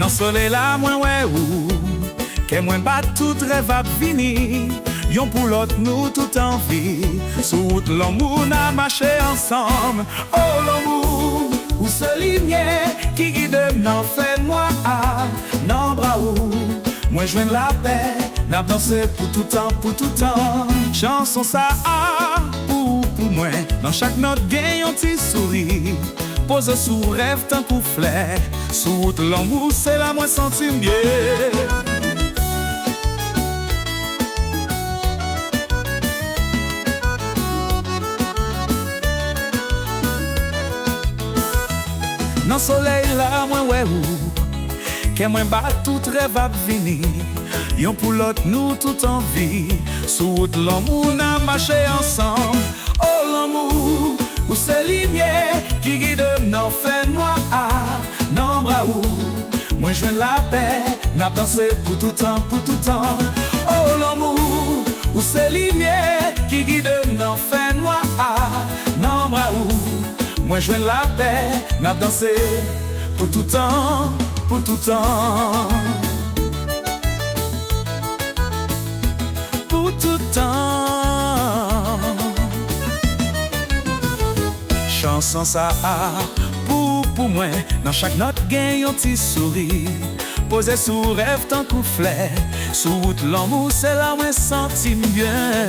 Nan soleil la mwen wè ou, ke mwen bat tout rêve ap vini. Yon pou l'autre nous tout en vie. Sous route l'amour n'a marché ensemble. Oh l'amour, ou ce lumière qui guide nan fait moi nan bras ou. Moi joins la paix, n'a dansé pour tout temps, pour tout temps. Chanson ça pour moi. Dans chaque note gagne un petit sourire. Pose sous rêve tant pour flair. Sous route l'amour c'est la moi senti bien. Nan soleil la mwen wè ou, ke mwen bat tout rêve ap vini. Yon pou l'autre nous tout en vie. Sous route l'amour n'a marché ensemble. Oh l'amour, ou c'est lumière qui guide nan fait noir nan bras ou. Moi joins la paix, n'a dansé pour tout temps, pour tout temps. Oh l'amour, ou c'est lumière qui guide nan fait noir nan bras ou. Moi joins la paix, n'a dansé pour tout temps, pour tout temps. Pour tout temps. Chanson ça pour moi, dans chaque note gagne un petit sourire. Posé sous rêve tant qu'on flair. Sous route l'amour c'est là moi senti bien.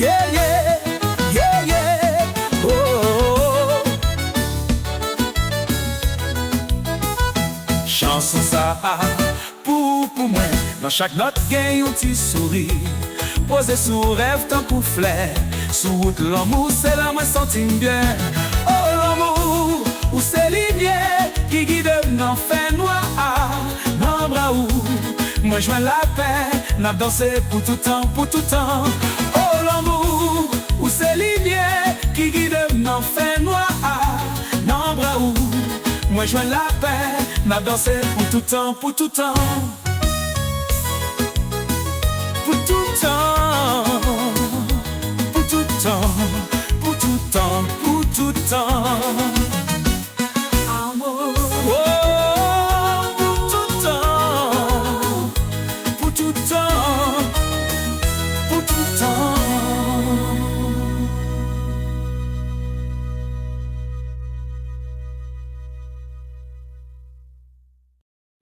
Yeah yeah. Chanson ça pour moi. Dans chaque note gagne un petit sourire. Posé sous rêve tant qu'on flair. Sous route l'amour c'est là moi senti bien. Oh l'amour, ou c'est lumière qui guide nan fait noir nan bras ou. Moi joins la paix, n'a dansé pour tout temps, pour tout temps. Oh l'amour, ou c'est lumière qui guide nan fait noir nan bras ou. Moi joins la paix, n'a dansé pour tout temps, pour tout temps. Pour tout temps, pour tout temps, pour tout temps, pour tout temps. Amour, oh, pour tout temps, pour tout temps.